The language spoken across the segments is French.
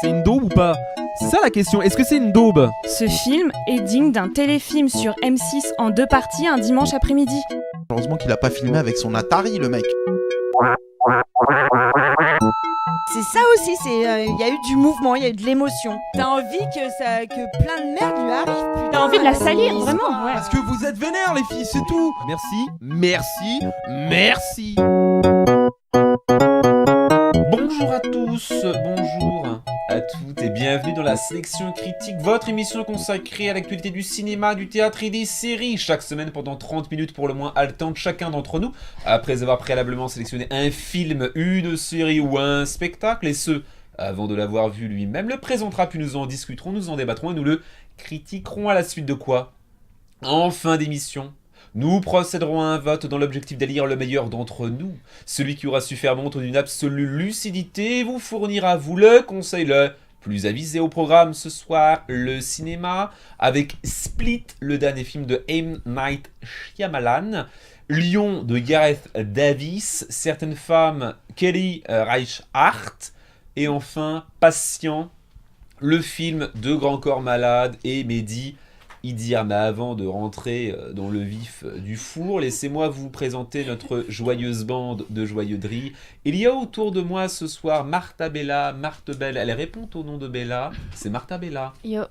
C'est une daube ou pas? C'est ça la question, est-ce que c'est une daube? Ce film est digne d'un téléfilm sur M6 en 2 parties un dimanche après-midi. Heureusement qu'il a pas filmé avec son Atari, le mec. C'est ça aussi, il y a eu du mouvement, il y a eu de l'émotion. T'as envie que plein de merde lui arrive. Putain. T'as envie de la salir, vraiment, ouais. Parce que vous êtes vénères les filles, c'est tout. Merci, merci, merci. Bonjour à tous, bonjour à toutes et bienvenue dans la sélection critique, votre émission consacrée à l'actualité du cinéma, du théâtre et des séries. Chaque semaine pendant 30 minutes pour le moins haletante chacun d'entre nous, après avoir préalablement sélectionné un film, une série ou un spectacle, et ce, avant de l'avoir vu lui-même, le présentera, puis nous en discuterons, nous en débattrons et nous le critiquerons à la suite de quoi? En fin d'émission, nous procéderons à un vote dans l'objectif d'élire le meilleur d'entre nous. Celui qui aura su faire montre d'une absolue lucidité et vous fournira à vous le conseil le plus avisé au programme ce soir, le cinéma, avec Split, le dernier film de M. Night Shyamalan, Lion de Gareth Davis, Certaines femmes, Kelly Reichardt, et enfin Patient, le film de Grand Corps Malade et Mehdi Idir. Mais avant de rentrer dans le vif du four, laissez-moi vous présenter notre joyeuse bande de joyeuderie. Il y a autour de moi ce soir Martha Bella. Marthe Belle, elle répond au nom de Bella. C'est Martha Bella. Yo.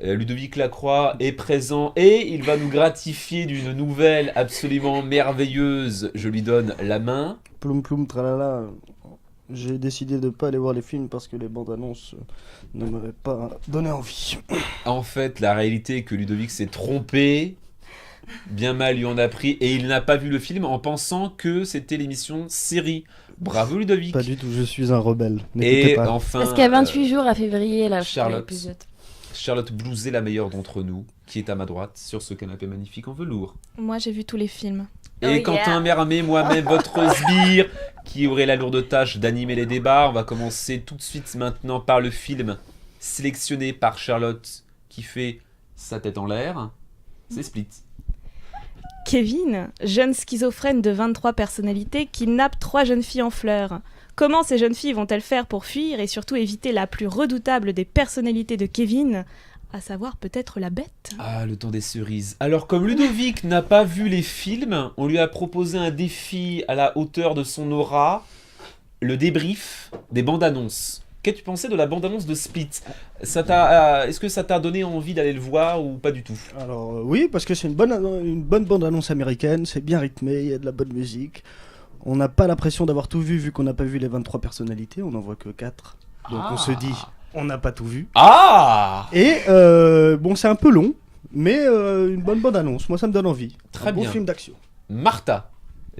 Ludovic Lacroix est présent et il va nous gratifier d'une nouvelle absolument merveilleuse. Je lui donne la main. Ploum ploum tralala. J'ai décidé de ne pas aller voir les films parce que les bandes annonces ne m'avaient pas donné envie. En fait, la réalité est que Ludovic s'est trompé. Bien mal lui en a pris et il n'a pas vu le film en pensant que c'était l'émission série. Bravo Ludovic. Pas du tout, je suis un rebelle. Et pas. enfin, Parce qu'il y a 28 jours à février, là, Charlotte Blouzet, la meilleure d'entre nous, qui est à ma droite sur ce canapé magnifique en velours. Moi, j'ai vu tous les films. Et Quentin Mermet, moi-même, votre sbire, qui aurait la lourde tâche d'animer les débats. On va commencer tout de suite maintenant par le film sélectionné par Charlotte, qui fait sa tête en l'air. C'est Split. Kevin, jeune schizophrène de 23 personnalités, kidnappe 3 jeunes filles en fleurs. Comment ces jeunes filles vont-elles faire pour fuir et surtout éviter la plus redoutable des personnalités de Kevin, à savoir peut-être la bête? Ah, le temps des cerises. Alors, comme Ludovic n'a pas vu les films, on lui a proposé un défi à la hauteur de son aura, le débrief des bandes annonces. Qu'as-tu pensé de la bande-annonce de Split? Est-ce que ça t'a donné envie d'aller le voir ou pas du tout? Alors oui, parce que c'est une bonne bande-annonce américaine, c'est bien rythmé, il y a de la bonne musique. On n'a pas l'impression d'avoir tout vu qu'on n'a pas vu les 23 personnalités, on n'en voit que 4. Donc on se dit, on n'a pas tout vu. Ah! Et bon, c'est un peu long, mais une bonne bande-annonce, moi ça me donne envie. Très un bien. bon film d'action. Martha,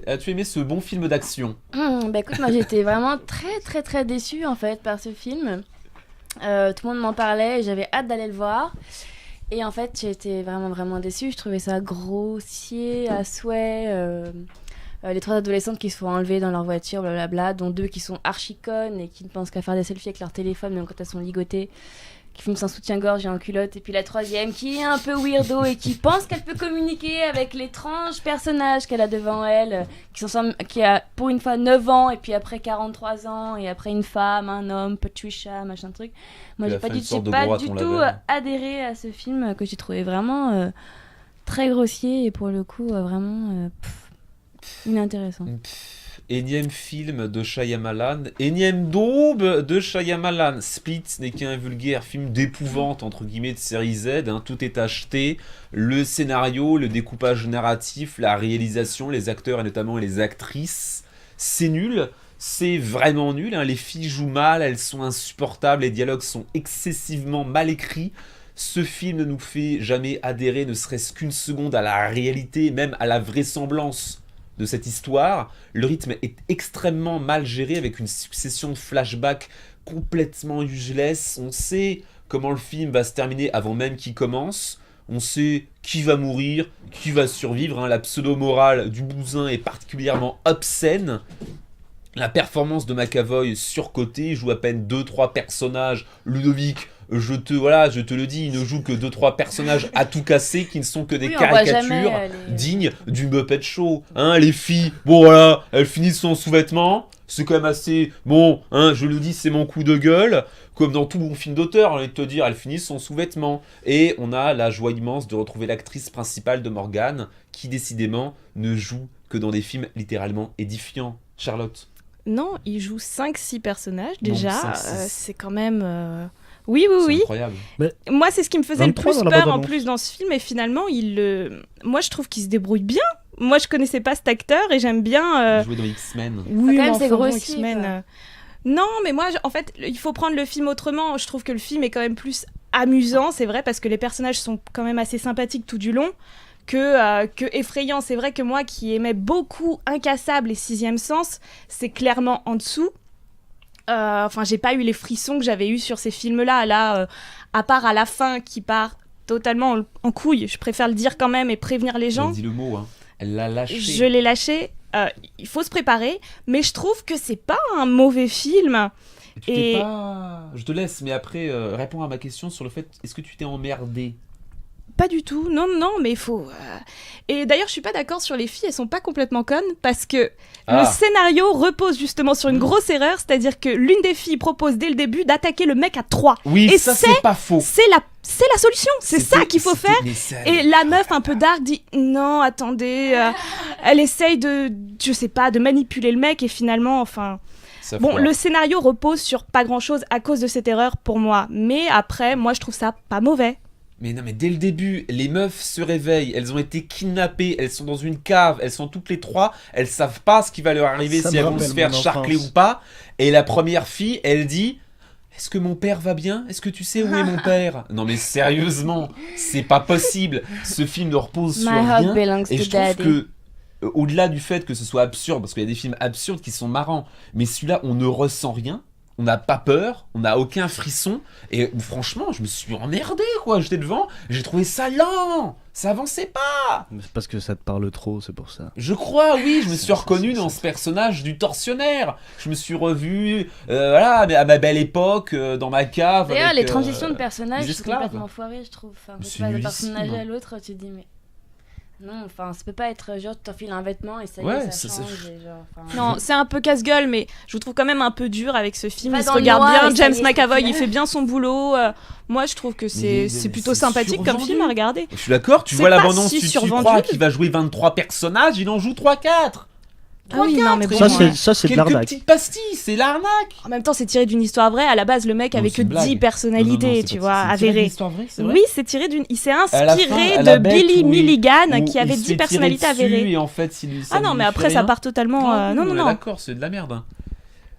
as-tu aimé ce bon film d'action? Bah écoute, moi j'étais vraiment très très très déçue en fait par ce film. Tout le monde m'en parlait et j'avais hâte d'aller le voir. Et en fait, j'étais vraiment vraiment déçue. Je trouvais ça grossier à souhait. Les 3 adolescentes qui se font enlever dans leur voiture, blablabla, dont 2 qui sont archi-connes et qui ne pensent qu'à faire des selfies avec leur téléphone, même quand elles sont ligotées, qui filment sans soutien-gorge et en culotte. Et puis la 3e qui est un peu weirdo et qui pense qu'elle peut communiquer avec l'étrange personnage qu'elle a devant elle, qui a pour une fois 9 ans et puis après 43 ans et après une femme, un homme, Patricia, machin truc. Moi j'ai pas du tout adhéré à ce film que j'ai trouvé vraiment très grossier et pour le coup vraiment inintéressant. Énième film de Shyamalan, énième daube de Shyamalan. Split n'est qu'un vulgaire film d'épouvante entre guillemets de série Z, hein. Tout est acheté, le scénario, le découpage narratif, la réalisation, les acteurs et notamment les actrices, c'est nul. C'est vraiment nul, hein. Les filles jouent mal, elles sont insupportables, les dialogues sont excessivement mal écrits. Ce film ne nous fait jamais adhérer, ne serait-ce qu'une seconde, à la réalité, même à la vraisemblance de cette histoire. Le rythme est extrêmement mal géré avec une succession de flashbacks complètement useless. On sait comment le film va se terminer avant même qu'il commence. On sait qui va mourir, qui va survivre, hein. La pseudo-morale du bousin est particulièrement obscène. La performance de McAvoy surcotée, il joue à peine 2-3 personnages. Ludovic, je te le dis, il ne joue que 2-3 personnages à tout casser qui ne sont que des caricatures dignes du Muppet Show. Hein, les filles, bon voilà, elles finissent en sous-vêtements. C'est quand même assez... Bon, hein, je le dis, c'est mon coup de gueule. Comme dans tout bon film d'auteur, j'ai envie de te dire, elle finit son sous-vêtement. Et on a la joie immense de retrouver l'actrice principale de Morgane, qui décidément ne joue que dans des films littéralement édifiants. Charlotte. Non, il joue 5-6 personnages Bon, déjà. 5-6. C'est quand même. Oui, oui, C'est oui. incroyable. Moi, c'est ce qui me faisait le 23 plus dans la peur en bande-annonce. plus dans ce film. Et finalement, moi, je trouve qu'il se débrouille bien. Moi, je connaissais pas cet acteur et j'aime bien. Jouer dans X-Men. Oui, quand même, mais c'est enfin, bon, grossi, X-Men, quoi. Non, mais moi, en fait, il faut prendre le film autrement. Je trouve que le film est quand même plus amusant, c'est vrai, parce que les personnages sont quand même assez sympathiques tout du long, que effrayant. C'est vrai que moi, qui aimais beaucoup Incassable et Sixième Sens, c'est clairement en dessous. Enfin, j'ai pas eu les frissons que j'avais eu sur ces films-là. Là, à part à la fin, qui part totalement en couille, je préfère le dire quand même et prévenir les Elle gens. dit le mot, hein. Elle l'a lâché. Je l'ai lâché. Il faut se préparer, mais je trouve que c'est pas un mauvais film. Et tu t'es Et- pas... Je te laisse, mais après, réponds à ma question sur le fait, est-ce que tu t'es emmerdé? Pas du tout, non, non, mais il faut... Et d'ailleurs, je suis pas d'accord sur les filles, elles sont pas complètement connes, parce que Ah. le scénario repose justement sur une grosse erreur, c'est-à-dire que l'une des filles propose dès le début d'attaquer le mec à 3. Oui, Et ça c'est- c'est pas faux. C'est la solution, c'est ça qu'il faut faire. Et la meuf un peu dark dit non, attendez, elle essaye de, je sais pas, de manipuler le mec et finalement, enfin... Bon, le scénario repose sur pas grand-chose à cause de cette erreur pour moi, mais après, moi je trouve ça pas mauvais. Mais non, mais dès le début, les meufs se réveillent, elles ont été kidnappées, elles sont dans une cave, elles sont toutes les trois, elles savent pas ce qui va leur arriver, Ça si me elles vont rappelle se faire mon charcler enfance. ou pas. Et la première fille, elle dit... Est-ce que mon père va bien? Est-ce que tu sais où est mon père? Non mais sérieusement, c'est pas possible. Ce film ne repose sur My heart rien. belongs Et to je trouve daddy. que, au-delà du fait que ce soit absurde, parce qu'il y a des films absurdes qui sont marrants, mais celui-là, on ne ressent rien, on n'a pas peur, on n'a aucun frisson, et franchement, je me suis emmerdé, quoi. J'étais devant, j'ai trouvé ça lent, ça avançait pas. Mais c'est parce que ça te parle trop, c'est pour ça. Je crois, oui, je me suis reconnu dans ce personnage du tortionnaire. Je me suis revu, voilà, mais à ma belle époque, dans ma cave. D'ailleurs, avec, les transitions de personnages les sont esclaves. complètement foirées, je trouve. Enfin, Mais quand c'est tu passes d'un nullissime. personnage à l'autre, tu te dis, mais. Non, enfin, ça peut pas être genre, tu t'enfiles un vêtement et ça y Ouais, est, ça ça- change. Et genre, enfin, Non, c'est un peu casse-gueule, mais je vous trouve quand même un peu dur avec ce film. Va Il se dans le regarde noir bien, et ça James y est, McAvoy, c'est il fait bien son boulot. Moi, je trouve que Mais c'est plutôt c'est sympathique comme survendu. film à regarder. Je suis d'accord, tu C'est vois pas l'abondance, si tu survendu. crois qu'il va jouer 23 personnages, il en joue 3-4. Ah oui, non, mais bon, Ça, ouais. c'est de Quelques l'arnaque. petites pastilles, c'est l'arnaque. En même temps, c'est tiré d'une histoire vraie. À la base, le mec Non, avait c'est que une blague. 10 Non, personnalités, non, c'est tu pas- vois, c'est tiré d'une avérées. histoire vraie, c'est vrai. Oui, c'est tiré d'une. Il s'est À la fin, inspiré à la de bête Billy où il- Milligan, où qui il avait se 10 fait tirer personnalités dessus avérées. Et en fait, ça Ah non, lui mais fait après, ça rien. part totalement. Non, non, on est non. D'accord, c'est de la merde. Hein.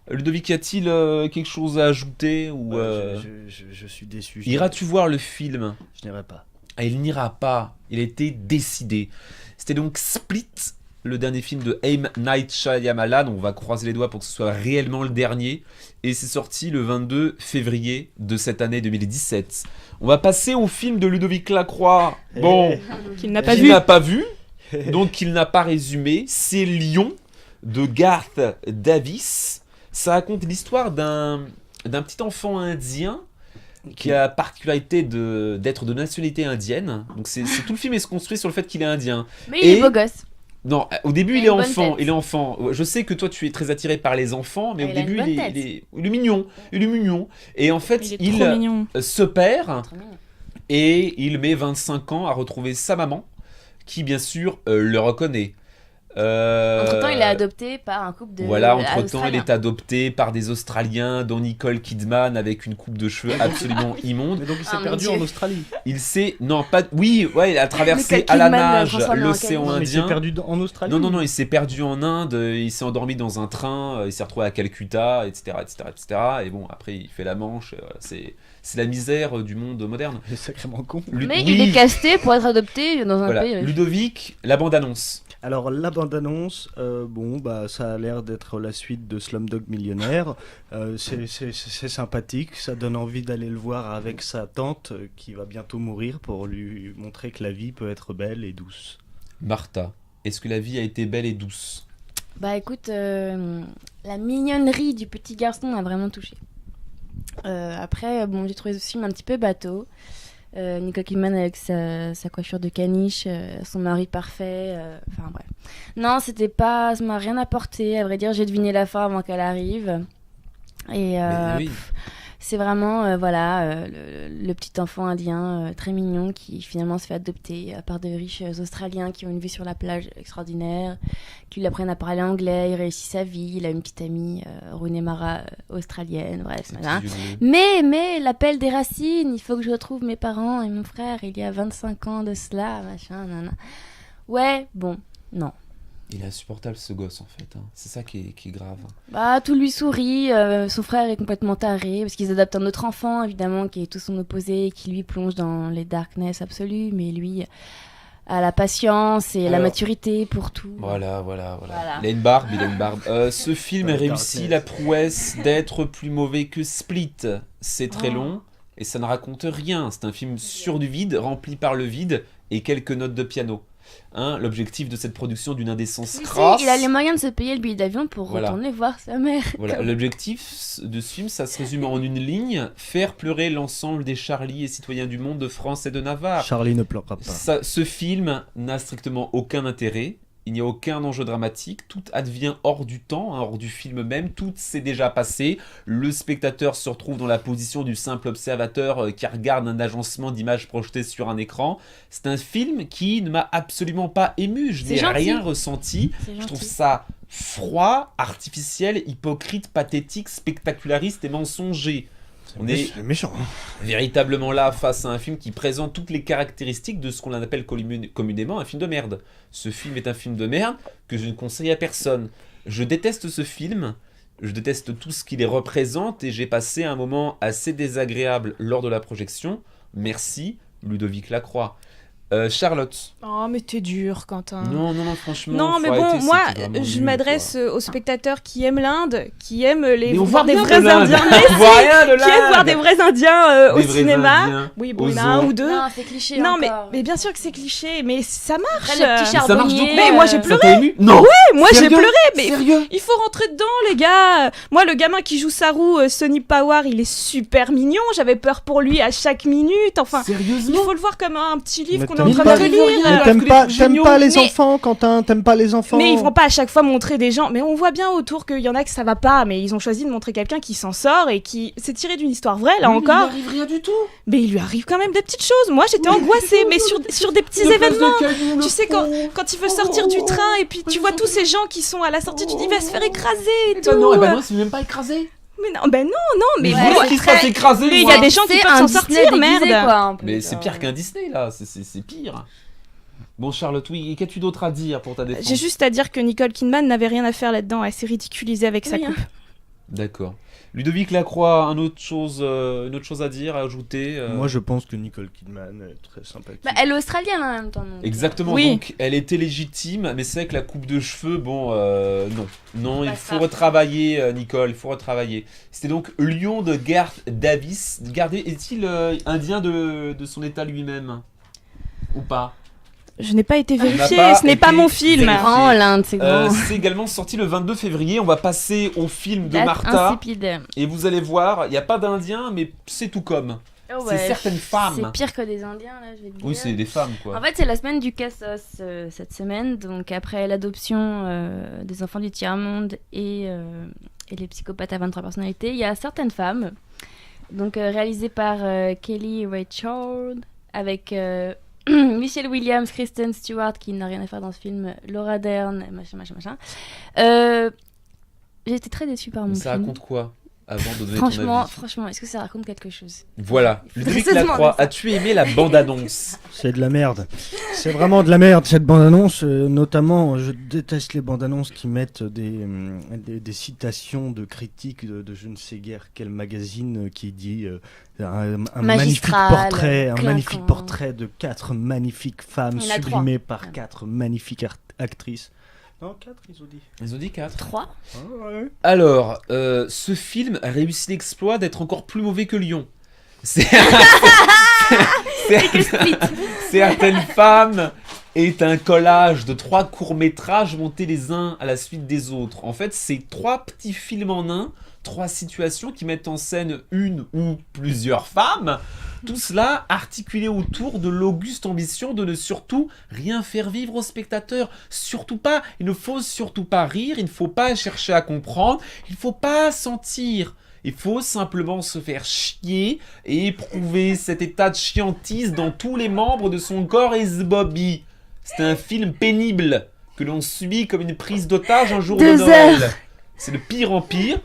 Ludovic, a-t-il quelque chose à ajouter ou Je suis déçu. iras-tu voir le film? Je n'irai pas. Ah, il n'ira pas. Il a été décidé. C'était donc Split, le dernier film de M. Night Shyamalan. On va croiser les doigts pour que ce soit réellement le dernier. Et c'est sorti le 22 février de cette année 2017. On va passer au film de Ludovic Lacroix. Bon, Qu'il n'a pas qu'il vu. n'a pas vu, donc qu'il n'a pas résumé. C'est Lion de Garth Davis. Ça raconte l'histoire d'un petit enfant indien qui a la particularité d'être de nationalité indienne. Donc tout le film est construit sur le fait qu'il est indien. Mais il est Et- beau gosse. Non, au début il Il est a une bonne enfant, tête. il est enfant. Je sais que toi tu es très attiré par les enfants, mais Ah, au il a une début bonne il est, tête. il est mignon, il est mignon. Et en fait Il est trop mignon. se perd Trop mignon. et il met 25 ans à retrouver sa maman, qui bien sûr le reconnaît. Entre-temps, il est adopté par un couple de. Voilà, entre-temps, il Australiens. est adopté par des Australiens, dont Nicole Kidman, avec une coupe de cheveux absolument immonde. Mais donc il s'est Ah, mon perdu Dieu. en Australie. Il s'est... Non, pas... Oui, ouais, il a traversé Nicole à la Kidman, nage transformé en l'océan canard. Mais il s'est Indien. perdu en Australie. Non, non, non, il s'est perdu en Inde, il s'est endormi dans un train, il s'est retrouvé à Calcutta, etc., etc., etc. Et bon, après, il fait la Manche. Voilà, c'est la misère du monde moderne. Il est sacrément con. Mais Oui, il est casté pour être adopté dans un voilà. pays riche. Ludovic, la bande-annonce. Alors la bande-annonce, bon bah ça a l'air d'être la suite de Slumdog Millionnaire. C'est sympathique, ça donne envie d'aller le voir avec sa tante qui va bientôt mourir pour lui montrer que la vie peut être belle et douce. Martha, est-ce que la vie a été belle et douce? Bah écoute, la mignonnerie du petit garçon m'a vraiment touchée. Après, bon, j'ai trouvé ce film un petit peu bateau. Nicole Kidman avec sa coiffure de caniche, son mari parfait, enfin bref. Non, ça m'a rien apporté, à vrai dire, j'ai deviné la fin avant qu'elle arrive. Et Oui. c'est vraiment le petit enfant indien très mignon qui finalement se fait adopter par de riches Australiens qui ont une vue sur la plage extraordinaire, qui lui apprennent à parler anglais, il réussit sa vie, il a une petite amie, Rooney Mara, australienne, bref. Voilà. Mais l'appel des racines, il faut que je retrouve mes parents et mon frère, il y a 25 ans de cela, machin, nanana. Ouais, bon, non. Il est insupportable ce gosse en fait, hein. C'est ça qui est grave. Bah, tout lui sourit, son frère est complètement taré, parce qu'ils adoptent un autre enfant, évidemment, qui est tout son opposé, qui lui plonge dans les darkness absolues, mais lui a la patience et la maturité pour tout. Voilà. Il a une barbe. Ce film réussit la prouesse d'être plus mauvais que Split. C'est très long et ça ne raconte rien. C'est un film sur du vide, rempli par le vide et quelques notes de piano. L'objectif de cette production d'une indécence crasse. Il a les moyens de se payer le billet d'avion pour retourner voir sa mère. Voilà. L'objectif de ce film, ça se résume en une ligne: faire pleurer l'ensemble des Charlie et citoyens du monde de France et de Navarre. Charlie ne pleurera pas. Ce film n'a strictement aucun intérêt. Il n'y a aucun enjeu dramatique, tout advient hors du temps, hors du film même, tout s'est déjà passé. Le spectateur se retrouve dans la position du simple observateur qui regarde un agencement d'images projetées sur un écran. C'est un film qui ne m'a absolument pas ému, je n'ai rien ressenti. Je trouve ça froid, artificiel, hypocrite, pathétique, spectaculariste et mensonger. On est méchant. Véritablement là face à un film qui présente toutes les caractéristiques de ce qu'on appelle communément un film de merde. Ce film est un film de merde que je ne conseille à personne. Je déteste ce film, je déteste tout ce qu'il représente et j'ai passé un moment assez désagréable lors de la projection. Merci Ludovic Lacroix. Charlotte. Oh, mais t'es dur, Quentin. Non, franchement. Non, mais bon, moi, je m'adresse aux spectateurs qui aiment l'Inde, qui aiment voir des vrais Indiens. On voit rien de l'Inde. Qui aiment voir des vrais Indiens au cinéma. Indiens, oui, bon, il y en a un ou deux. Non, c'est cliché. Non, encore. mais bien sûr que c'est cliché, mais ça marche. Après, le petit charbonnier. Mais moi, j'ai pleuré. Ça t'a ému ? Non. Ouais, moi, j'ai pleuré. Mais Sérieux ? il faut rentrer dedans, les gars. Moi, le gamin qui joue Saru, Sonny Power, il est super mignon. J'avais peur pour lui à chaque minute. Enfin, sérieusement, il faut le voir comme un petit livre qu'on est t'aimes en train de lire. Mais t'aimes pas les enfants, Quentin, t'aimes pas les enfants. Mais ils vont pas à chaque fois montrer des gens. Mais on voit bien autour qu'il y en a que ça va pas. Mais ils ont choisi de montrer quelqu'un qui s'en sort et qui s'est tiré d'une histoire vraie, là encore. Il lui arrive rien du tout. Mais il lui arrive quand même des petites choses. Moi, j'étais angoissée, mais sur des petits événements. Tu sais, quand il veut sortir du train et puis tu vois tous ces gens qui sont à la sortie, tu dis, il va se faire écraser et tout. Non, c'est même pas écrasé. Mais non, mais qu'est-ce qui se passe écrasé? Mais il y a des gens qui peuvent s'en sortir, merde. Mais c'est pire qu'un Disney, là. C'est pire. Bon, Charlotte, oui, et qu'as-tu d'autre à dire pour ta défense? J'ai juste à dire que Nicole Kidman n'avait rien à faire là-dedans, elle s'est ridiculisée avec sa coupe. D'accord. Ludovic Lacroix, une autre chose à dire, à ajouter Moi, je pense que Nicole Kidman est très sympathique. Bah, elle est australienne en même temps. Donc. Exactement, oui. Donc elle était légitime, mais c'est vrai que la coupe de cheveux, bon, non, il faut ça. retravailler, Nicole, il faut retravailler. C'était donc Lion de Garth Davis. Est-il indien de son état lui-même? Ou pas? Je n'ai pas été vérifiée, pas ce n'est pas été mon film. vérifié. Oh, l'Inde, c'est grand. C'est également sorti le 22 février. On va passer au film de Date Martha. insipide. Et vous allez voir, il n'y a pas d'Indiens, mais c'est tout comme. Oh, C'est certaines femmes. C'est pire que des Indiens, là, je vais te dire. Oui, c'est des femmes, quoi. En fait, c'est la semaine du Cassos cette semaine. Donc, après l'adoption des enfants du tiers-monde et les psychopathes à 23 personnalités, il y a certaines femmes. Donc, réalisées par Kelly Reichardt, avec Michelle Williams, Kristen Stewart, qui n'a rien à faire dans ce film, Laura Dern, machin. J'ai été très déçue par mon film. Ça raconte quoi avant de donner ton avis? Franchement, est-ce que ça raconte quelque chose? Voilà, Il faut Ludovic se demander Lacroix, ça. as-tu aimé la bande-annonce? C'est de la merde. C'est vraiment de la merde cette bande-annonce. Notamment, je déteste les bandes-annonces qui mettent des citations de critiques de je ne sais guère quel magazine qui dit un magnifique Magistral, portrait de 4 magnifiques femmes Il y en a sublimées 3. par 4 magnifiques actrices. Non, 4 ils ont dit. Ils ont dit 4. 3. Ouais. Alors, ce film a réussi l'exploit d'être encore plus mauvais que Lyon. Certaines femmes est un collage de 3 courts-métrages montés les uns à la suite des autres. En fait, c'est 3 petits films en un 3 situations qui mettent en scène une ou plusieurs femmes. Tout cela articulé autour de l'auguste ambition de ne surtout rien faire vivre aux spectateurs. Surtout pas, il ne faut surtout pas rire, il ne faut pas chercher à comprendre, il ne faut pas sentir. Il faut simplement se faire chier et éprouver cet état de chiantise dans tous les membres de son corps esbobby. C'est un film pénible que l'on subit comme une prise d'otage un jour de Noël. C'est de pire en pire.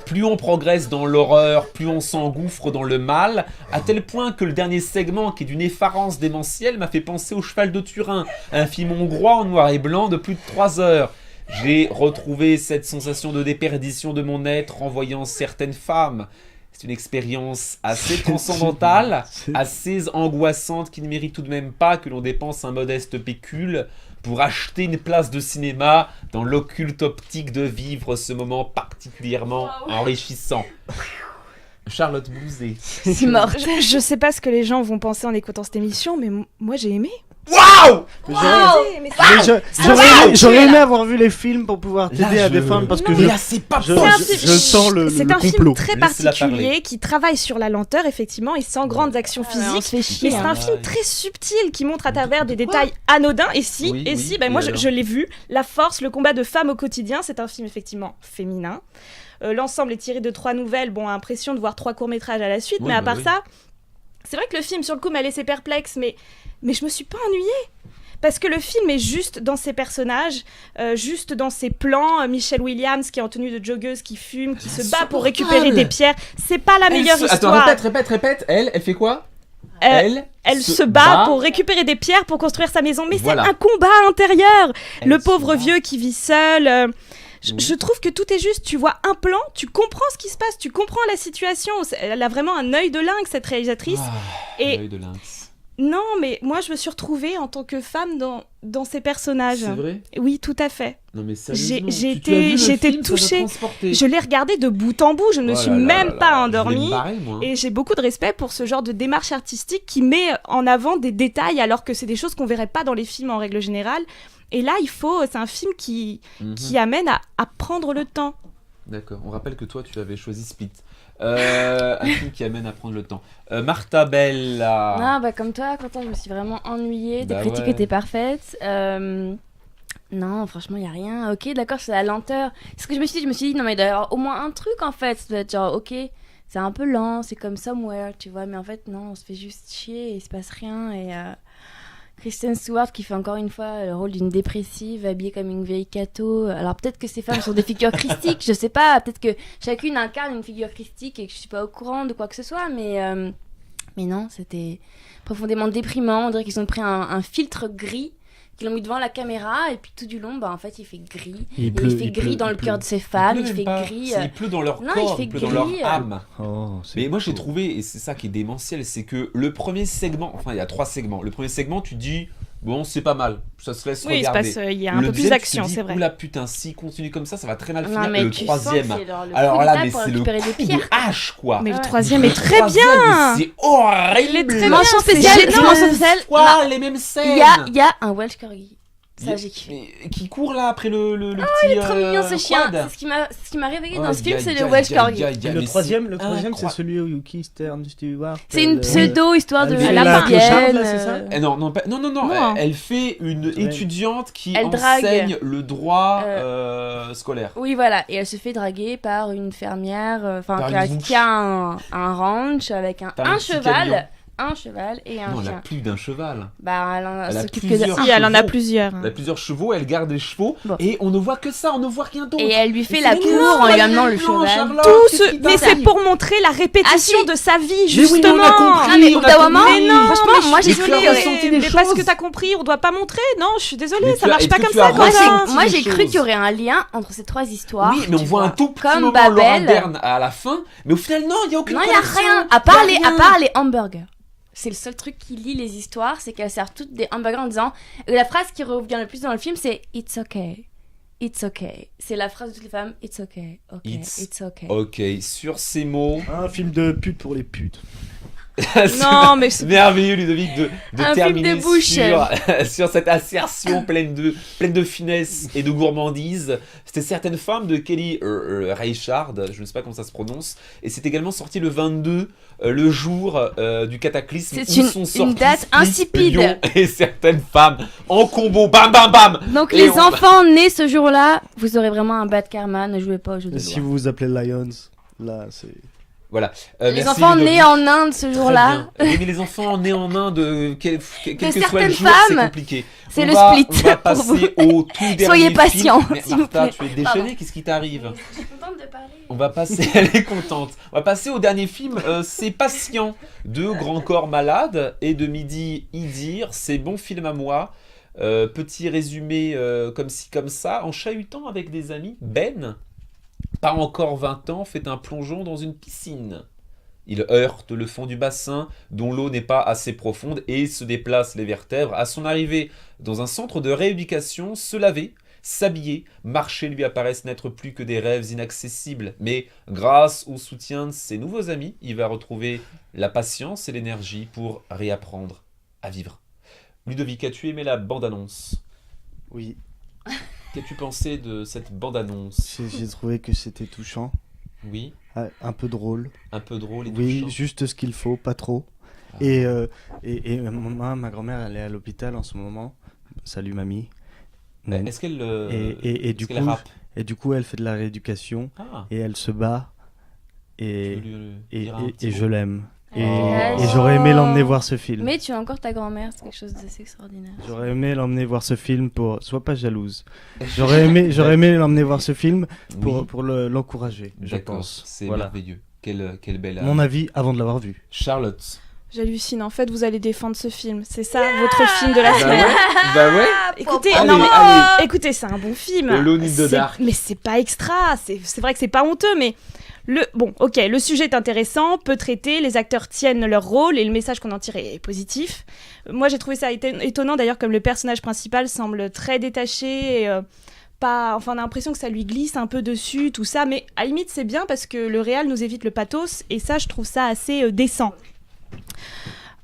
Plus on progresse dans l'horreur, plus on s'engouffre dans le mal, à tel point que le dernier segment, qui est d'une effarance démentielle, m'a fait penser au Cheval de Turin, un film hongrois en noir et blanc de plus de 3 heures. J'ai retrouvé cette sensation de déperdition de mon être en voyant certaines femmes. C'est une expérience assez transcendantale, assez angoissante, qui ne mérite tout de même pas que l'on dépense un modeste pécule pour acheter une place de cinéma dans l'occulte optique de vivre ce moment particulièrement enrichissant. Charlotte Bouzet. C'est mort. Je sais pas ce que les gens vont penser en écoutant cette émission, mais moi j'ai aimé. Waouh! J'aurais aimé avoir vu les films pour pouvoir t'aider à défendre parce que là, c'est pas je sens le C'est un complot. film très particulier qui travaille sur la lenteur, effectivement, et sans grandes actions physiques. Mais c'est un film très subtil qui montre à travers des détails anodins. Et moi je l'ai vu. La force, le combat de femmes au quotidien, c'est un film effectivement féminin. L'ensemble est tiré de 3 nouvelles. Bon, impression de voir 3 courts-métrages à la suite, mais à part ça, c'est vrai que le film sur le coup m'a laissé perplexe, mais je me suis pas ennuyée. Parce que le film est juste dans ses personnages, juste dans ses plans. Michelle Williams qui est en tenue de joggeuse, qui fume, qui se bat pour récupérer des pierres. C'est pas la meilleure histoire. Attends, répète. Elle fait quoi? Elle se bat pour récupérer des pierres pour construire sa maison. Mais voilà. C'est un combat intérieur. Le pauvre vieux qui vit seul. Je trouve que tout est juste. Tu vois un plan, tu comprends ce qui se passe, tu comprends la situation. Elle a vraiment un œil de lynx, cette réalisatrice. L'œil de lynx. Non, mais moi, je me suis retrouvée en tant que femme dans ces personnages. C'est vrai ? Oui, tout à fait. Non, mais sérieusement, j'ai été touchée. Je l'ai regardé de bout en bout. Je ne me suis même pas endormie. Et j'ai beaucoup de respect pour ce genre de démarche artistique qui met en avant des détails alors que c'est des choses qu'on verrait pas dans les films en règle générale. Et là, c'est un film qui amène à prendre le temps. D'accord. On rappelle que toi, tu avais choisi Split. Un film qui amène à prendre le temps. Martha Bella. Non, comme toi, Quentin, je me suis vraiment ennuyée. Tes critiques étaient parfaites. Non, franchement, il n'y a rien. Ok, d'accord, c'est la lenteur. C'est ce que je me suis dit, non, mais il doit y avoir au moins un truc en fait. Ça doit être genre, ok, c'est un peu lent, c'est comme Somewhere, tu vois, mais en fait, non, on se fait juste chier et il se passe rien. Et Kristen Stewart qui fait encore une fois le rôle d'une dépressive habillée comme une vieille catho. Alors peut-être que ces femmes sont des figures christiques, je sais pas, peut-être que chacune incarne une figure christique et que je suis pas au courant de quoi que ce soit, mais non, c'était profondément déprimant. On dirait qu'ils ont pris un filtre gris qu'ils l'ont mis devant la caméra et puis tout du long en fait il fait gris. Il fait gris dans le cœur de ces femmes, il fait gris. Il pleut dans leur corps, il pleut dans leur âme. Mais moi j'ai trouvé, et c'est ça qui est démentiel, c'est que le premier segment, enfin il y a 3 segments. Le premier segment tu dis bon c'est pas mal, ça se laisse regarder. Il y a un peu plus d'action, c'est vrai. Oula putain, s'il continue comme ça va très mal finir. Mais le troisième, alors là mais c'est le coup de hache quoi. Mais le troisième est très bien. C'est horrible. Il est très bien. Mention spéciale. Les mêmes scènes. Il y a un Welsh Corgi. Ça, j'ai kiffé. Qui court là après le petit. Il est trop mignon ce chien. C'est ce qui m'a réveillé dans ce film, c'est le Welsh Corgi. Le troisième, c'est celui où Yuki Stern Stewart. C'est une pseudo histoire de la c'est ça. Non. Elle fait une étudiante qui enseigne le droit scolaire. Oui, voilà. Et elle se fait draguer par une fermière, qui a un ranch avec un cheval. Un cheval et un chien. Elle a plus d'un cheval. Elle en a plusieurs. Elle a plusieurs chevaux, elle garde les chevaux et on ne voit que ça, on ne voit rien d'autre. Et elle lui fait la cour en lui amenant le cheval. Mais c'est pour montrer la répétition de sa vie, justement. Mais au bout d'un moment, franchement, moi j'ai mais parce que t'as compris, on doit pas montrer. Non, je suis désolée, ça marche pas comme ça. Moi j'ai cru qu'il y aurait un lien entre ces 3 histoires. Oui, mais on voit un tout petit moment Laura Dern à la fin, mais au final non, il y a aucune connexion. Non, il y a rien à part les hamburgers. C'est le seul truc qui lie les histoires, c'est qu'elles servent toutes des hamburgers en disant... La phrase qui revient le plus dans le film, c'est « It's okay, it's okay ». C'est la phrase de toutes les femmes « It's okay, okay, it's okay ». Ok, sur ces mots... Un film de pute pour les putes. Non, mais c'est- merveilleux, Ludovic, de Un film terminer de bouche. sur cette assertion pleine de finesse et de gourmandise. C'était Certaines femmes de Kelly Reichardt, je ne sais pas comment ça se prononce, et c'est également sorti le 22, le jour du cataclysme. C'est où sont sortis date Split, insipide. Lyon et Certaines femmes en combo, bam bam bam. Donc Et les on- enfants nés ce jour-là, vous aurez vraiment un bad karma, ne jouez pas aux jeux de Et loi. si vous vous appelez Lions, là c'est. Voilà. Les Merci, enfants Ludovic. nés en Inde ce Très jour-là, bien. Oui, mais les enfants nés en Inde, quel que soit le certaines jour, c'est femmes, compliqué. c'est On le va- split On va pour vous. passer au tout dernier Soyez film. patients, Mais s'il vous Martha, plaît. tu es déchaînée, Pardon. qu'est-ce qui t'arrive? Je suis contente de parler. On va passer, elle est contente. On va passer au dernier film, c'est Patient, de Grand Corps Malade et de Midi Idir. C'est Bon film à moi. Petit résumé comme ci comme ça. En chahutant avec des amis, Ben, pas encore 20 ans, fait un plongeon dans une piscine. Il heurte le fond du bassin dont l'eau n'est pas assez profonde et se déplace les vertèbres. À son arrivée dans un centre de rééducation, se laver, s'habiller, marcher lui apparaissent n'être plus que des rêves inaccessibles. Mais grâce au soutien de ses nouveaux amis, il va retrouver la patience et l'énergie pour réapprendre à vivre. Ludovic, as-tu aimé la bande-annonce? Oui, Qu'as-tu pensé de cette bande-annonce? j'ai trouvé que c'était touchant, Oui, un peu drôle. un peu drôle et Oui, touchant. juste ce qu'il faut, pas trop. Ah. Et moi, ma grand-mère, elle est à l'hôpital en ce moment. Salut mamie. Naine. Est-ce qu'elle Et du est-ce qu'elle coup, rappe? elle fait de la rééducation Ah, et elle se bat. tu Et, veux lui et, dire un et- petit et mot? je l'aime. Et, Oh. et j'aurais aimé l'emmener voir ce film. Mais tu as encore ta grand-mère, c'est quelque chose d'assez extraordinaire. J'aurais aimé l'emmener voir ce film pour. Sois pas jalouse. J'aurais aimé l'emmener voir ce film Oui. pour l'encourager, je D'accord, pense. c'est Voilà. merveilleux. Quelle belle Mon âme. avis avant de l'avoir vu. Charlotte. J'hallucine. En fait, vous allez défendre ce film. C'est ça, votre film de la Bah semaine. ouais, bah ouais. Écoutez, Allez, non, mais allez. écoutez, c'est un bon film. Alone in the C'est- Dark. Mais c'est pas extra. C'est vrai que c'est pas honteux, mais le sujet est intéressant, peu traité, les acteurs tiennent leur rôle et le message qu'on en tire est positif. Moi, j'ai trouvé ça étonnant d'ailleurs, comme le personnage principal semble très détaché. On a l'impression que ça lui glisse un peu dessus, tout ça, mais à la limite c'est bien parce que le réal nous évite le pathos et ça je trouve ça assez décent.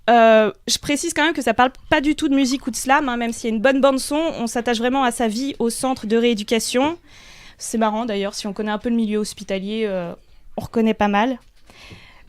Je précise quand même que ça parle pas du tout de musique ou de slam, hein, même s'il y a une bonne bande son, on s'attache vraiment à sa vie au centre de rééducation. C'est marrant d'ailleurs, si on connaît un peu le milieu hospitalier, on reconnaît pas mal.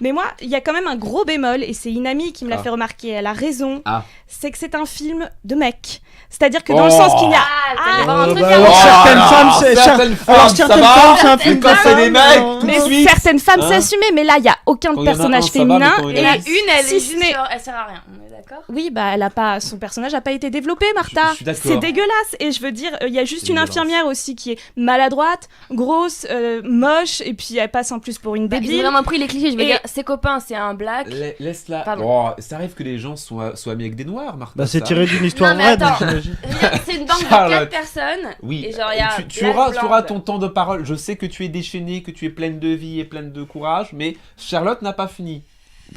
Mais moi, il y a quand même un gros bémol, et c'est une amie qui me l'a Ah. fait remarquer, elle a raison, Ah. c'est que c'est un film de mec. C'est-à-dire que dans le sens qu'il y a... Ah, voir un truc bah à alors, voir. certaines alors, femmes, certaines femmes, alors, ça certaines va. femmes, c'est un film Mais quand de c'est des femmes, mecs, non. tout de Mais suite. certaines femmes Hein s'assumer, mais là, il n'y a aucun Quand il y en a personnage un, ça va, mais féminin. quand il y Et en a la un- une, elle si est ce juste n'est- genre, elle sert à rien, on est d'accord? Oui, bah, son personnage n'a pas été développé, Martha. Je suis d'accord. C'est dégueulasse. Et je veux dire, il y a juste C'est une dégueulasse. infirmière aussi qui est maladroite, grosse, moche, et puis elle passe en plus pour une Bah, ils ont débile. vraiment pris les clichés, je veux Et- dire, ses copains c'est un black. Laisse-la. Pardon. Oh, ça arrive que les gens soient amis avec des noirs, Martha. Bah, c'est ça tiré d'une histoire Non, mais vraie, donc attends. j'imagine. C'est une banque de Charlotte. 4 personnes. Oui, Et genre, il y a tu black, auras blanc, ton temps de parole. Je sais que tu es déchaînée, que tu es pleine de vie et pleine de courage, mais Charlotte n'a pas fini.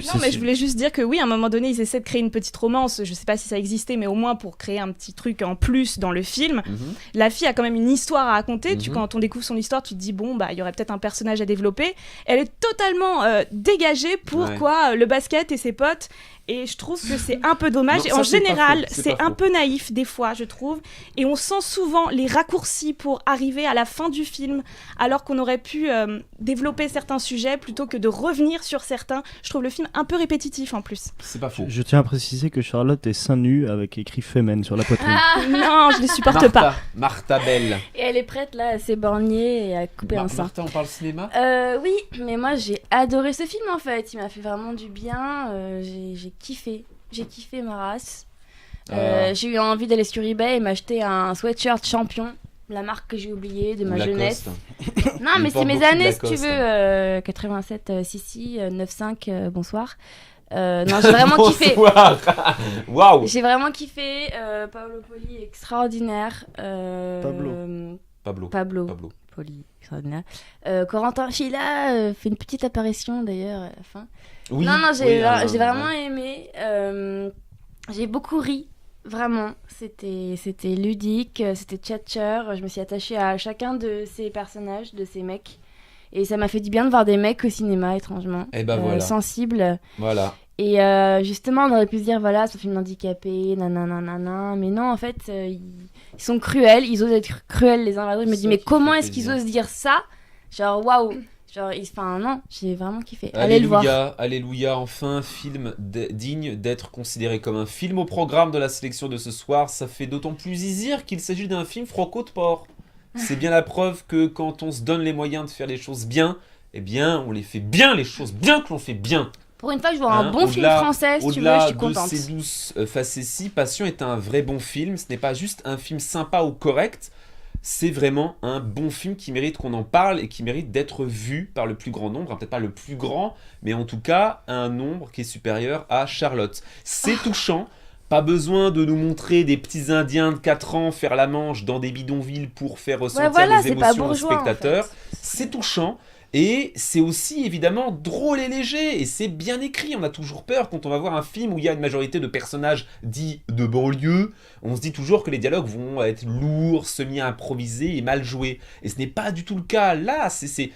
Non, mais je voulais juste dire que oui, à un moment donné, ils essaient de créer une petite romance. Je sais pas si ça existait, mais au moins pour créer un petit truc en plus dans le film. Mhm. La fille a quand même une histoire à raconter. Mhm. Quand on découvre son histoire, tu te dis, bon, bah, il y aurait peut-être un personnage à développer. Elle est totalement dégagée pour Ouais. le basket et ses potes. Et je trouve que c'est un peu dommage. Non, et ça, en c'est pas général, faux, c'est c'est pas un faux. peu naïf des fois, je trouve. Et on sent souvent les raccourcis pour arriver à la fin du film, alors qu'on aurait pu développer certains sujets plutôt que de revenir sur certains. Je trouve le film un peu répétitif en plus. C'est pas faux. Je tiens à préciser que Charlotte est seins nus avec écrit Femen sur la poitrine. Ah, Non, je les supporte pas. Martha Belle. et elle est prête là à s'éborgner et à couper un sein. Martha, on parle cinéma. Oui, mais moi j'ai adoré ce film en fait. Il m'a fait vraiment du bien. J'ai kiffé. J'ai kiffé ma race. J'ai eu envie d'aller sur eBay et m'acheter un sweatshirt champion, la marque que j'ai oubliée de ma jeunesse. Non, Il mais porte c'est mes beaucoup de années si tu Lacoste. veux. 87, Sissi, 95, bonsoir. Non, j'ai vraiment kiffé. Bonsoir. Waouh. J'ai vraiment kiffé. Paolo Poli, extraordinaire. Pablo. Pablo. Poli, extraordinaire. Corentin Chila fait une petite apparition d'ailleurs à la fin. Oui. Non, Oui, j'ai vraiment aimé. J'ai beaucoup ri, vraiment. C'était ludique, c'était tchatcheur. Je me suis attachée à chacun de ces personnages, de ces mecs. Et ça m'a fait du bien de voir des mecs au cinéma, étrangement. Eh ben voilà. Sensibles. Voilà. Et justement, on aurait pu se dire, voilà, c'est un film handicapé, nanana, mais non, en fait, ils sont cruels, ils osent être cruels les uns vers les autres. Je me dis, mais comment est-ce qu'ils osent dire ça? Genre, waouh! Genre, enfin, non, j'ai vraiment kiffé. Allez le voir. Alléluia, enfin, un film digne d'être considéré comme un film au programme de la sélection de ce soir. Ça fait d'autant plus zizir qu'il s'agit d'un film franco de porc. C'est bien la preuve que quand on se donne les moyens de faire les choses bien, eh bien, on les fait bien, les choses bien que l'on fait bien. Pour une fois que je vois un bon film français, si tu veux, je suis contente. Au-delà de ces douces facéties, Passion est un vrai bon film. Ce n'est pas juste un film sympa ou correct. C'est vraiment un bon film qui mérite qu'on en parle et qui mérite d'être vu par le plus grand nombre. Peut-être pas le plus grand, mais en tout cas, un nombre qui est supérieur à Charlotte. C'est touchant. Pas besoin de nous montrer des petits Indiens de 4 ans faire la manche dans des bidonvilles pour faire ressentir des émotions aux spectateurs. En fait. C'est touchant. Et c'est aussi évidemment drôle et léger, et c'est bien écrit. On a toujours peur quand on va voir un film où il y a une majorité de personnages dits de banlieue. On se dit toujours que les dialogues vont être lourds, semi-improvisés et mal joués. Et ce n'est pas du tout le cas. Là, c'est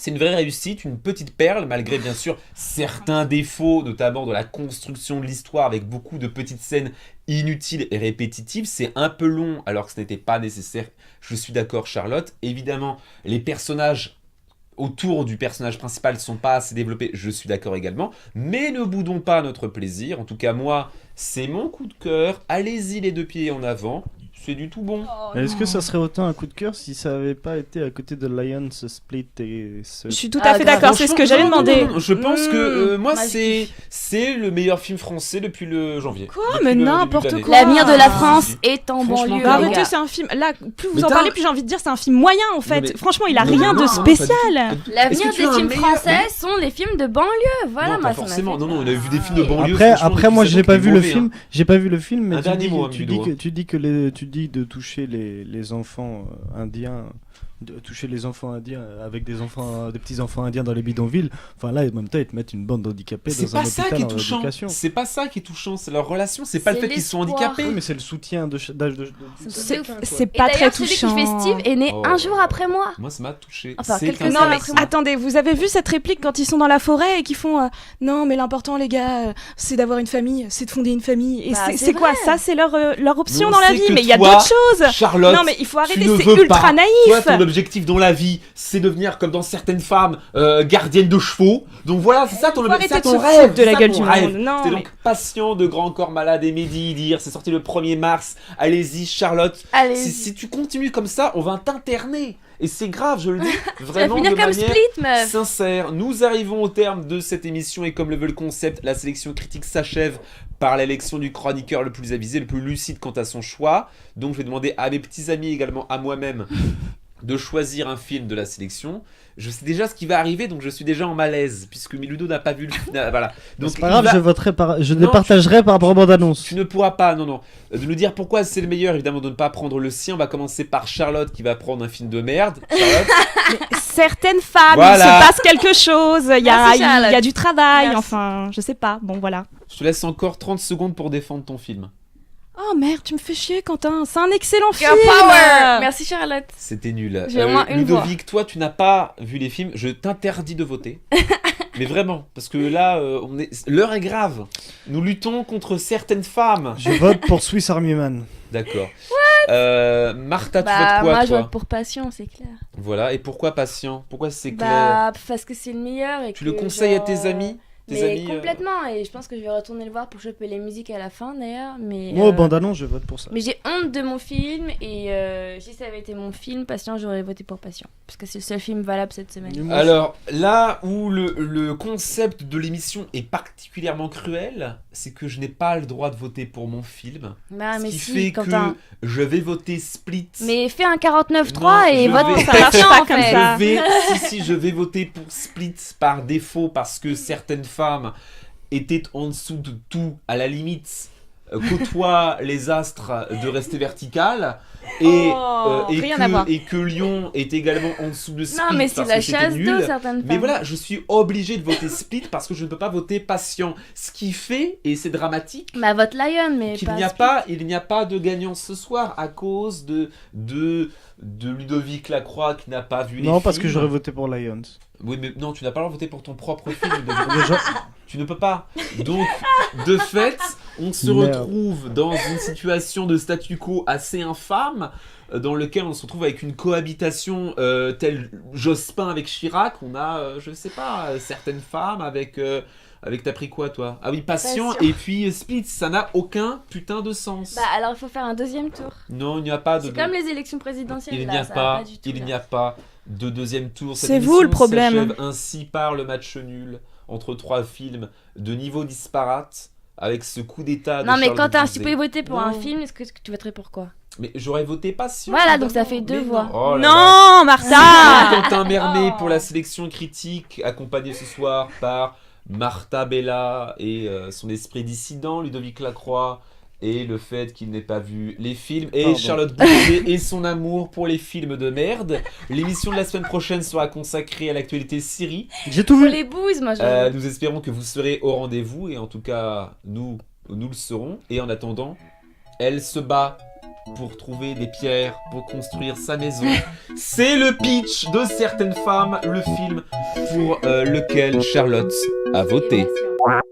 une vraie réussite, une petite perle, malgré bien sûr certains défauts, notamment dans la construction de l'histoire avec beaucoup de petites scènes inutiles et répétitives. C'est un peu long alors que ce n'était pas nécessaire. Je suis d'accord, Charlotte. Évidemment, les personnages autour du personnage principal ne sont pas assez développés, je suis d'accord également, mais ne boudons pas notre plaisir. En tout cas, moi, c'est mon coup de cœur. Allez-y les deux pieds en avant, c'est du tout bon. Est-ce que ça serait autant un coup de cœur si ça n'avait pas été à côté de Lions, Split et Je suis tout à fait d'accord, c'est ce que j'allais demander. Non, je pense que moi, c'est le meilleur film français depuis le janvier. Quoi? Mais n'importe quoi. L'avenir de la France est en banlieue. Arrêtez, c'est un film. Là, plus vous en parlez, plus j'ai envie de dire c'est un film moyen en fait. Franchement, il a rien de spécial. L'avenir des films français sont les films de banlieue. Voilà, non, pas forcément. Non, on a vu des films de banlieue. Après, moi, j'ai pas vu le film. J'ai pas vu le film, mais tu dis de toucher les enfants indiens, de toucher les enfants indiens avec des petits enfants indiens dans les bidonvilles. Enfin là, en même temps, ils te mettent une bande d'handicapés dans un hôpital en rééducation. C'est pas ça qui est touchant, c'est leur relation. C'est pas le fait qu'ils sont handicapés. Oui, mais c'est le soutien d'âge de. C'est pas très touchant. Celui qui fait Steve est né un jour après moi. Moi, ça m'a touché. Enfin, non, mais attendez, vous avez vu cette réplique quand ils sont dans la forêt et qu'ils font non, mais l'important, les gars, c'est d'avoir une famille, c'est de fonder une famille. Et c'est quoi ça? C'est leur option dans la vie. Mais il y a d'autres choses. Charlotte, non, mais il faut arrêter, c'est ultra naïf. Ton objectif dans la vie, c'est devenir comme dans certaines femmes gardiennes de chevaux. Donc voilà, c'est ça ton objectif, c'est ton rêve de la gueule du monde. C'était donc Patient de Grand Corps Malade et Mehdi Idir. C'est sorti le 1er mars. Allez-y, Charlotte. Si tu continues comme ça, on va t'interner. Et c'est grave, je le dis vraiment de manière sincère. Nous arrivons au terme de cette émission et comme le veut le concept, la sélection critique s'achève par l'élection du chroniqueur le plus avisé, le plus lucide quant à son choix. Donc je vais demander à mes petits amis, également à moi-même, de choisir un film de la sélection. Je sais déjà ce qui va arriver, donc je suis déjà en malaise, puisque Miludo n'a pas vu le film. Voilà. Donc, c'est pas grave, je départagerai par rapport à bande-annonce. Tu ne pourras pas, non. De nous dire pourquoi c'est le meilleur, évidemment, de ne pas prendre le sien. On va commencer par Charlotte, qui va prendre un film de merde. Certaines femmes, il se passe quelque chose, il y a du travail, enfin, je sais pas, bon voilà. Je te laisse encore 30 secondes pour défendre ton film. Oh merde, tu me fais chier, Quentin. C'est un excellent film. Power. Merci Charlotte. C'était nul. J'ai au moins une Ludovic, toi, tu n'as pas vu les films. Je t'interdis de voter. Mais vraiment, parce que là, l'heure est grave. Nous luttons contre certaines femmes. Je vote pour Swiss Army Man. D'accord. Martha, tu votes quoi, moi, toi? je vote pour Patient, c'est clair. Voilà. Et pourquoi Patient? Pourquoi c'est clair? Parce que c'est le meilleur. Et tu le conseilles à tes amis? Mais complètement, et je pense que je vais retourner le voir pour choper les musiques à la fin d'ailleurs. Mais moi, bande-annonce, je vote pour ça. Mais j'ai honte de mon film, et si ça avait été mon film, Patient, j'aurais voté pour Patient. Parce que c'est le seul film valable cette semaine. Alors, là où le concept de l'émission est particulièrement cruel, c'est que je n'ai pas le droit de voter pour mon film. Ce qui fait Quentin, que je vais voter Split. Mais fais un 49-3 et vote pour Patient en fait. Je vais voter pour Split par défaut parce que certaines femmes étaient en dessous de tout, à la limite côtoie les astres de rester vertical et, rien à voir. et que Lyon est également en dessous de Split Non, mais c'est parce la que c'était chasse nul. d'eau, certaines Mais femmes. voilà, je suis obligé de voter Split parce que je ne peux pas voter Patient. Ce qui fait, et c'est dramatique, Bah, vote Lion, mais qu'il pas. il n'y a pas de gagnant ce soir à cause de Ludovic Lacroix qui n'a pas vu les films. Non, parce que j'aurais voté pour Lions. Oui, mais non, tu n'as pas le droit de voter pour ton propre film. Ludovic. Déjà, Tu ne peux pas. Donc, de fait, on se Merde. retrouve dans une situation de statu quo assez infâme, dans lequel on se retrouve avec une cohabitation telle Jospin avec Chirac. On a, je sais pas, certaines femmes avec... t'as pris quoi, toi? Ah oui, Patient, Patient. et puis Split. Ça n'a aucun putain de sens. Bah, alors il faut faire un deuxième tour. Non, il n'y a pas de... C'est comme les élections présidentielles. Il là, n'y a ça pas, va du tout, il là. n'y a pas de deuxième tour. Cette C'est vous, émission le problème. s'achève ainsi par le match nul entre 3 films de niveau disparate avec ce coup d'état. Non, de mais Charles Quentin, de si tu pouvais voter pour un Non. film, est-ce que tu voterais pour quoi? Mais j'aurais voté Patient. Voilà, donc ça évidemment. fait 2 Mais voix. non. Oh là là. Non, Martha. Quentin Mermet pour la sélection critique, accompagné ce soir par Martha Bella et son esprit dissident, Ludovic Lacroix, et le fait qu'il n'ait pas vu les films, et Pardon. Charlotte Boucher et son amour pour les films de merde. L'émission de la semaine prochaine sera consacrée à l'actualité série. j'ai tout Pour vu. les bouses, moi je. Nous espérons que vous serez au rendez-vous, et en tout cas, nous le serons. Et en attendant, elle se bat pour trouver des pierres pour construire sa maison. C'est le pitch de Certaines femmes, le film pour lequel Charlotte a voté. Et bien sûr.